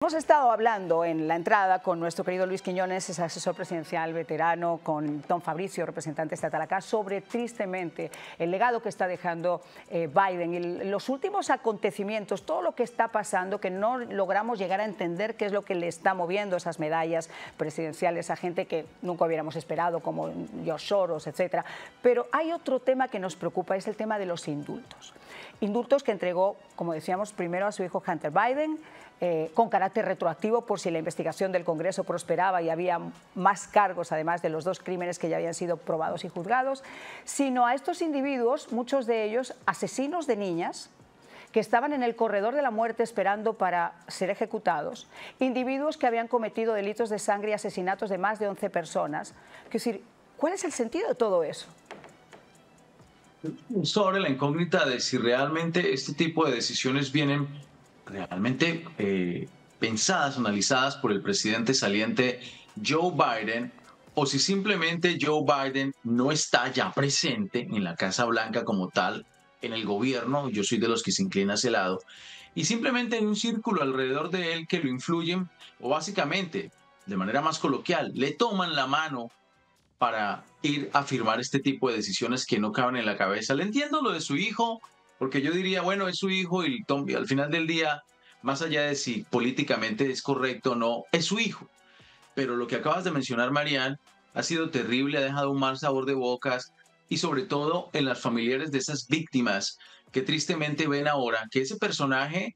Hemos estado hablando en la entrada con nuestro querido Luis Quiñones, es asesor presidencial veterano, con Tom Fabricio, representante estatal acá, sobre tristemente el legado que está dejando Biden y los últimos acontecimientos, todo lo que está pasando, que no logramos llegar a entender qué es lo que le está moviendo esas medallas presidenciales a gente que nunca hubiéramos esperado, como George Soros, etcétera. Pero hay otro tema que nos preocupa, es el tema de los indultos. Indultos que entregó, como decíamos, primero a su hijo Hunter Biden, con carácter retroactivo por si la investigación del Congreso prosperaba y había más cargos, además de los dos crímenes que ya habían sido probados y juzgados, sino a estos individuos, muchos de ellos asesinos de niñas, que estaban en el corredor de la muerte esperando para ser ejecutados, individuos que habían cometido delitos de sangre y asesinatos de más de 11 personas. Es decir, ¿cuál es el sentido de todo eso? Sobre la incógnita de si realmente este tipo de decisiones vienen realmente pensadas, analizadas por el presidente saliente Joe Biden, o si simplemente Joe Biden no está ya presente en la Casa Blanca como tal, en el gobierno. Yo soy de los que se inclina a ese lado, y simplemente en un círculo alrededor de él que lo influyen, o básicamente, de manera más coloquial, le toman la mano para ir a firmar este tipo de decisiones que no caben en la cabeza. Le entiendo lo de su hijo, porque yo diría, bueno, es su hijo y al final del día, más allá de si políticamente es correcto o no, es su hijo. Pero lo que acabas de mencionar, Marianne, ha sido terrible, ha dejado un mal sabor de bocas, y sobre todo en las familiares de esas víctimas que tristemente ven ahora que ese personaje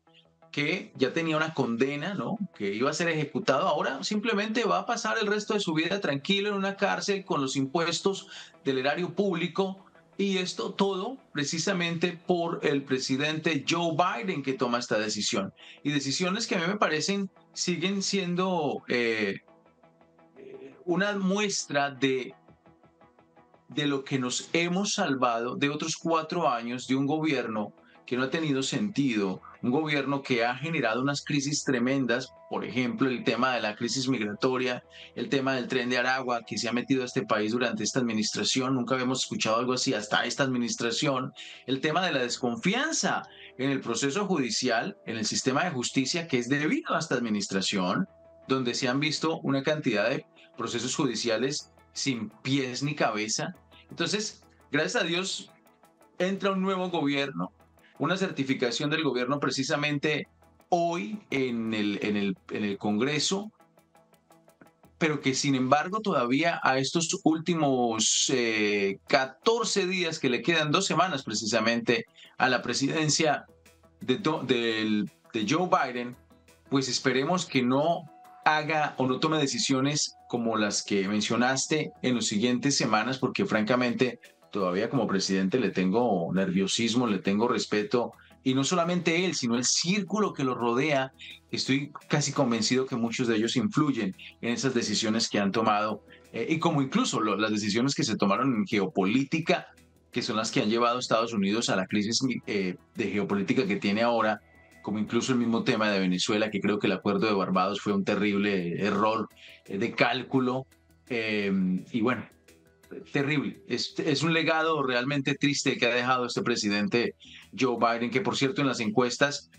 que ya tenía una condena, ¿no?, que iba a ser ejecutado, ahora simplemente va a pasar el resto de su vida tranquilo en una cárcel con los impuestos del erario público. Y esto todo precisamente por el presidente Joe Biden, que toma esta decisión. Y decisiones que a mí me parecen siguen siendo una muestra de lo que nos hemos salvado de otros 4 años de un gobierno que no ha tenido sentido, un gobierno que ha generado unas crisis tremendas, por ejemplo, el tema de la crisis migratoria, el tema del Tren de Aragua que se ha metido a este país durante esta administración, nunca habíamos escuchado algo así hasta esta administración, el tema de la desconfianza en el proceso judicial, en el sistema de justicia, que es debido a esta administración, donde se han visto una cantidad de procesos judiciales sin pies ni cabeza. Entonces, gracias a Dios, entra un nuevo gobierno, una certificación del gobierno precisamente hoy en el Congreso, pero que sin embargo todavía a estos últimos 14 días que le quedan, 2 semanas precisamente a la presidencia de Joe Biden, pues esperemos que no haga o no tome decisiones como las que mencionaste en las siguientes semanas, porque francamente todavía como presidente le tengo nerviosismo, le tengo respeto, y no solamente él, sino el círculo que lo rodea. Estoy casi convencido que muchos de ellos influyen en esas decisiones que han tomado, y como incluso las decisiones que se tomaron en geopolítica, que son las que han llevado a Estados Unidos a la crisis de geopolítica que tiene ahora, como incluso el mismo tema de Venezuela, que creo que el acuerdo de Barbados fue un terrible error de cálculo. Y bueno, terrible. Es un legado realmente triste que ha dejado este presidente Joe Biden, que por cierto en las encuestas,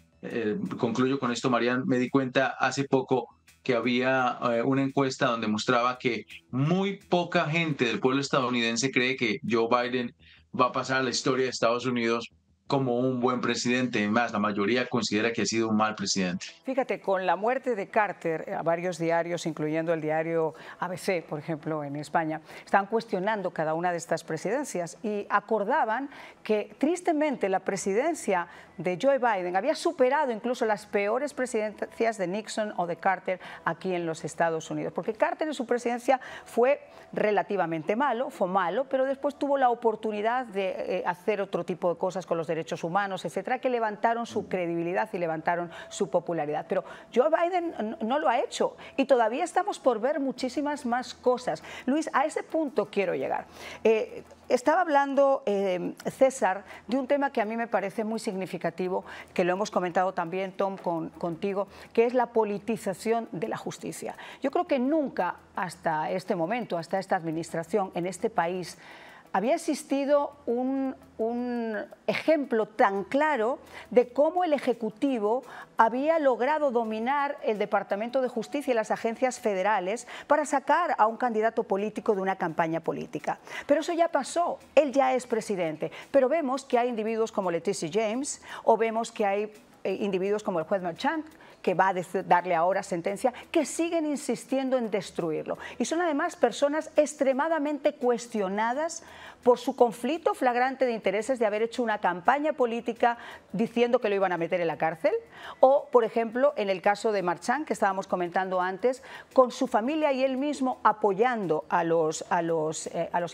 concluyo con esto, Marianne, me di cuenta hace poco que había una encuesta donde mostraba que muy poca gente del pueblo estadounidense cree que Joe Biden va a pasar a la historia de Estados Unidos como un buen presidente. Más, la mayoría considera que ha sido un mal presidente. Fíjate, con la muerte de Carter, varios diarios, incluyendo el diario ABC, por ejemplo, en España, estaban cuestionando cada una de estas presidencias y acordaban que tristemente la presidencia de Joe Biden había superado incluso las peores presidencias de Nixon o de Carter aquí en los Estados Unidos, porque Carter en su presidencia fue relativamente malo, fue malo, pero después tuvo la oportunidad de hacer otro tipo de cosas con los derechos humanos, etcétera, que levantaron su credibilidad y levantaron su popularidad. Pero Joe Biden no lo ha hecho y todavía estamos por ver muchísimas más cosas. Luis, a ese punto quiero llegar. Estaba hablando César de un tema que a mí me parece muy significativo, que lo hemos comentado también, Tom, contigo, que es la politización de la justicia. Yo creo que nunca hasta este momento, hasta esta administración en este país, había existido un ejemplo tan claro de cómo el Ejecutivo había logrado dominar el Departamento de Justicia y las agencias federales para sacar a un candidato político de una campaña política. Pero eso ya pasó, él ya es presidente, pero vemos que hay individuos como Leticia James o vemos que hay individuos como el juez Merchan, que va a darle ahora sentencia, que siguen insistiendo en destruirlo. Y son además personas extremadamente cuestionadas por su conflicto flagrante de intereses de haber hecho una campaña política diciendo que lo iban a meter en la cárcel, o, por ejemplo, en el caso de Merchan, que estábamos comentando antes, con su familia y él mismo apoyando a los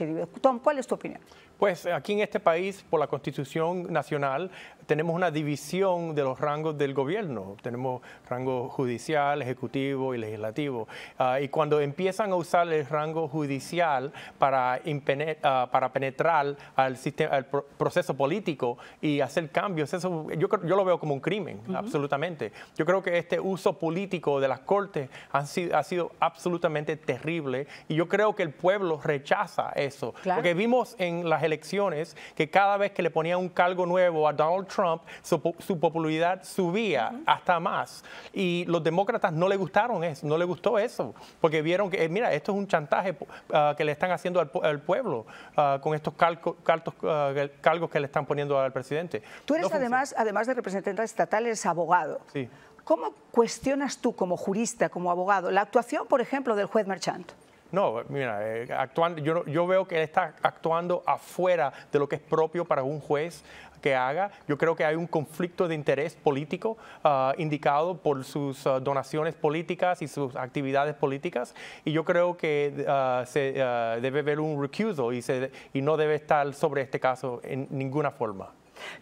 individuos. Tom, ¿cuál es tu opinión? Pues aquí en este país, por la Constitución Nacional, tenemos una división de los rangos del gobierno. Tenemos rango judicial, ejecutivo y legislativo. Y cuando empiezan a usar el rango judicial para penetrar al proceso político y hacer cambios, eso yo lo veo como un crimen, absolutamente. Yo creo que este uso político de las cortes ha sido absolutamente terrible y yo creo que el pueblo rechaza eso. Claro. Porque vimos en las elecciones que cada vez que le ponían un cargo nuevo a Donald Trump, su popularidad subía hasta más. Y los demócratas no les gustaron eso, no les gustó eso, porque vieron que, mira, esto es un chantaje que le están haciendo al pueblo con estos cargos que le están poniendo al presidente. Tú eres además de representante estatal, eres abogado. Sí. ¿Cómo cuestionas tú como jurista, como abogado, la actuación, por ejemplo, del juez Merchan? No, mira, yo veo que él está actuando afuera de lo que es propio para un juez que haga. Yo creo que hay un conflicto de interés político indicado por sus donaciones políticas y sus actividades políticas, y yo creo que debe haber un recusal y no debe estar sobre este caso en ninguna forma.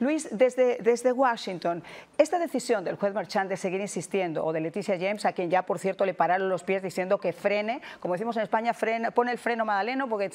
Luis, desde Washington, esta decisión del juez Merchan de seguir insistiendo, o de Leticia James, a quien ya, por cierto, le pararon los pies diciendo que frene, como decimos en España, pone el freno Madaleno, porque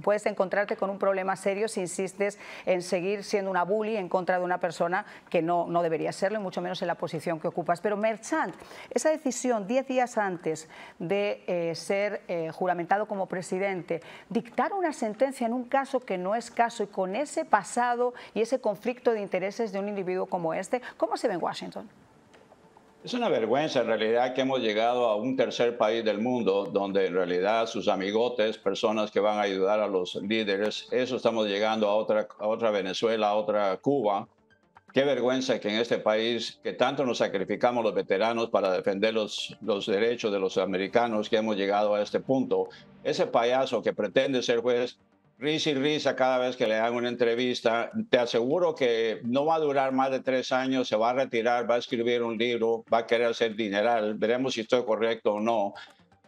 puedes encontrarte con un problema serio si insistes en seguir siendo una bully en contra de una persona que no debería serlo, y mucho menos en la posición que ocupas. Pero Merchan, esa decisión 10 días antes de ser juramentado como presidente, dictar una sentencia en un caso que no es caso y con ese pasado y ese conflicto de intereses de un individuo como este, ¿cómo se ve en Washington? Es una vergüenza en realidad que hemos llegado a un tercer país del mundo donde en realidad sus amigotes, personas que van a ayudar a los líderes, eso estamos llegando a otra Venezuela, a otra Cuba. Qué vergüenza que en este país, que tanto nos sacrificamos los veteranos para defender los derechos de los americanos, que hemos llegado a este punto. Ese payaso que pretende ser juez, risa y risa cada vez que le hagan una entrevista, te aseguro que no va a durar más de 3 años, se va a retirar, va a escribir un libro, va a querer hacer dineral, veremos si estoy correcto o no.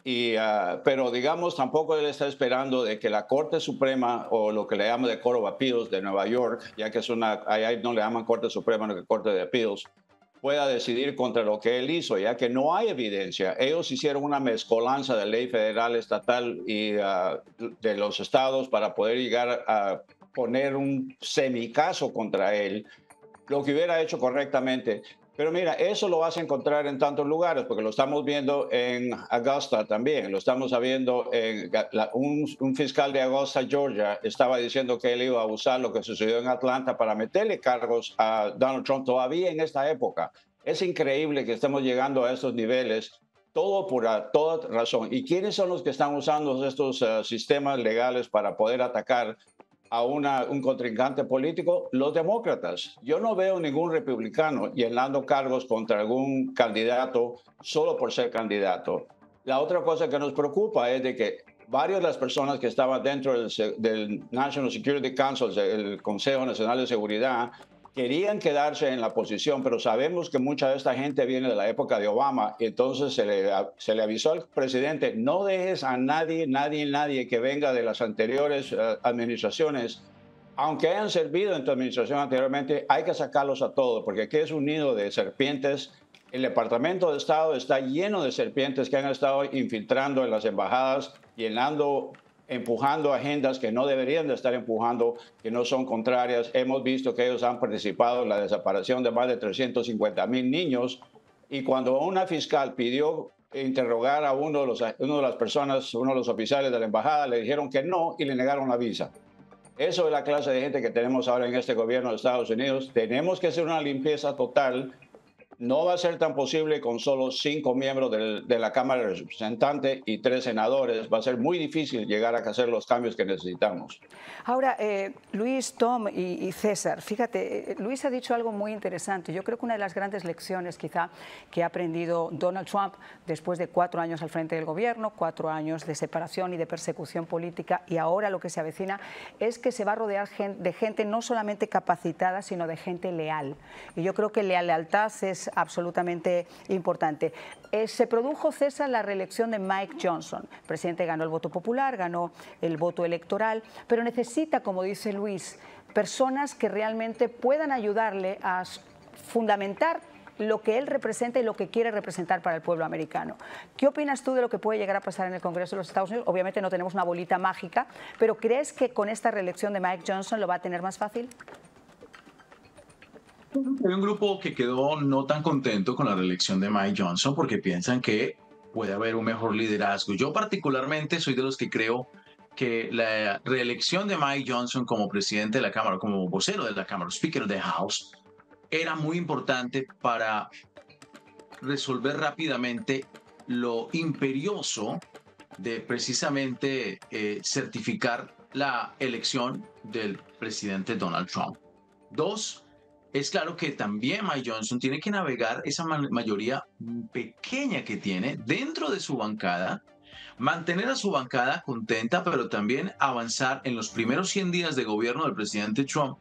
Pero digamos, tampoco él está esperando de que la Corte Suprema, o lo que le llaman de Court of Appeals de Nueva York, ya que es ahí no le llaman Corte Suprema, sino que Corte de Appeals, pueda decidir contra lo que él hizo, ya que no hay evidencia. Ellos hicieron una mezcolanza de ley federal, estatal y de los estados para poder llegar a poner un semicaso contra él, lo que hubiera hecho correctamente. Pero mira, eso lo vas a encontrar en tantos lugares, porque lo estamos viendo en Augusta también, lo estamos viendo en un fiscal de Augusta, Georgia, estaba diciendo que él iba a usar lo que sucedió en Atlanta para meterle cargos a Donald Trump todavía en esta época. Es increíble que estemos llegando a estos niveles, todo por toda razón. ¿Y quiénes son los que están usando estos sistemas legales para poder atacar a un contrincante político? Los demócratas. Yo no veo ningún republicano llenando cargos contra algún candidato solo por ser candidato. La otra cosa que nos preocupa es de que varias de las personas que estaban dentro del National Security Council, el Consejo Nacional de Seguridad, querían quedarse en la posición, pero sabemos que mucha de esta gente viene de la época de Obama, y entonces se le avisó al presidente: no dejes a nadie que venga de las anteriores administraciones, aunque hayan servido en tu administración anteriormente, hay que sacarlos a todos, porque aquí es un nido de serpientes. El Departamento de Estado está lleno de serpientes que han estado infiltrando en las embajadas, empujando agendas que no deberían de estar empujando, que no son contrarias. Hemos visto que ellos han participado en la desaparición de más de 350,000 niños, y cuando una fiscal pidió interrogar a uno de los oficiales de la embajada, le dijeron que no y le negaron la visa. Eso es la clase de gente que tenemos ahora en este gobierno de Estados Unidos. Tenemos que hacer una limpieza total. No va a ser tan posible con solo 5 miembros de la Cámara de Representantes y 3 senadores. Va a ser muy difícil llegar a hacer los cambios que necesitamos. Ahora, Luis, Tom y César, fíjate, Luis ha dicho algo muy interesante. Yo creo que una de las grandes lecciones quizá que ha aprendido Donald Trump después de 4 años al frente del gobierno, 4 años de separación y de persecución política, y ahora lo que se avecina es que se va a rodear de gente no solamente capacitada, sino de gente leal. Y yo creo que la lealtad es absolutamente importante. Se produjo, César, la reelección de Mike Johnson. El presidente ganó el voto popular, ganó el voto electoral, pero necesita, como dice Luis, personas que realmente puedan ayudarle a fundamentar lo que él representa y lo que quiere representar para el pueblo americano. ¿Qué opinas tú de lo que puede llegar a pasar en el Congreso de los Estados Unidos? Obviamente no tenemos una bolita mágica, pero ¿crees que con esta reelección de Mike Johnson lo va a tener más fácil? Hay un grupo que quedó no tan contento con la reelección de Mike Johnson porque piensan que puede haber un mejor liderazgo. Yo particularmente soy de los que creo que la reelección de Mike Johnson como presidente de la Cámara, como vocero de la Cámara, Speaker of the House, era muy importante para resolver rápidamente lo imperioso de precisamente certificar la elección del presidente Donald Trump. 2, es claro que también Mike Johnson tiene que navegar esa mayoría pequeña que tiene dentro de su bancada, mantener a su bancada contenta, pero también avanzar en los primeros 100 días de gobierno del presidente Trump,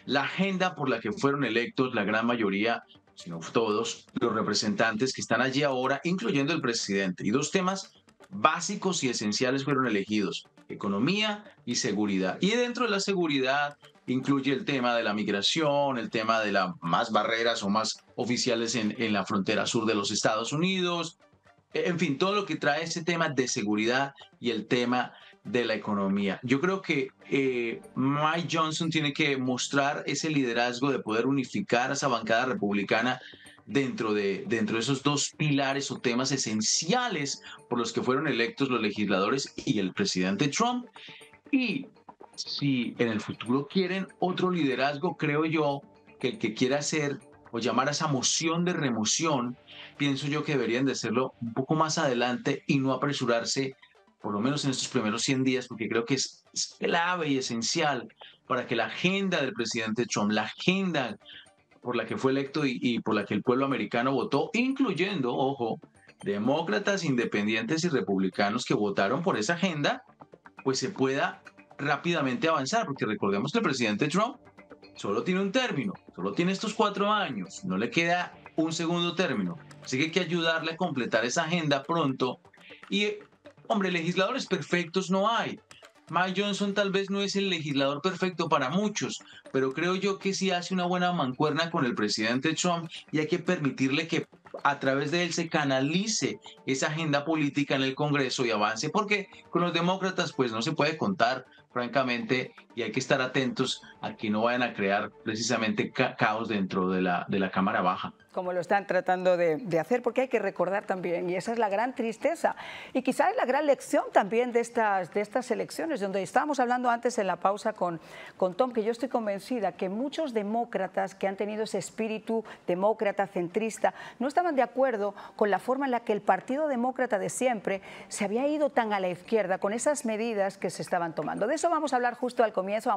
la agenda por la que fueron electos la gran mayoría, si no todos, los representantes que están allí ahora, incluyendo el presidente. Y 2 temas básicos y esenciales fueron elegidos: economía y seguridad. Y dentro de la seguridad incluye el tema de la migración, el tema de más barreras o más oficiales en la frontera sur de los Estados Unidos, en fin, todo lo que trae ese tema de seguridad y el tema de la economía. Yo creo que Mike Johnson tiene que mostrar ese liderazgo de poder unificar a esa bancada republicana dentro de esos 2 pilares o temas esenciales por los que fueron electos los legisladores y el presidente Trump. Y si en el futuro quieren otro liderazgo, creo yo que el que quiera hacer o llamar a esa moción de remoción, pienso yo que deberían de hacerlo un poco más adelante y no apresurarse, por lo menos en estos primeros 100 días, porque creo que es clave y esencial para que la agenda del presidente Trump, la agenda por la que fue electo y por la que el pueblo americano votó, incluyendo, ojo, demócratas, independientes y republicanos que votaron por esa agenda, pues se pueda rápidamente avanzar, porque recordemos que el presidente Trump solo tiene un término, solo tiene estos 4 años, no le queda un segundo término, así que hay que ayudarle a completar esa agenda pronto. Y, hombre, legisladores perfectos no hay. Mike Johnson tal vez no es el legislador perfecto para muchos, pero creo yo que sí hace una buena mancuerna con el presidente Trump y hay que permitirle que a través de él se canalice esa agenda política en el Congreso y avance, porque con los demócratas pues no se puede contar, francamente, y hay que estar atentos a que no vayan a crear precisamente caos dentro de la Cámara Baja. Como lo están tratando de hacer, porque hay que recordar también, y esa es la gran tristeza, y quizás es la gran lección también de estas elecciones, donde estábamos hablando antes en la pausa con Tom, que yo estoy convencida que muchos demócratas que han tenido ese espíritu demócrata, centrista, no estaban de acuerdo con la forma en la que el Partido Demócrata de siempre se había ido tan a la izquierda con esas medidas que se estaban tomando. De eso vamos a hablar justo al comienzo.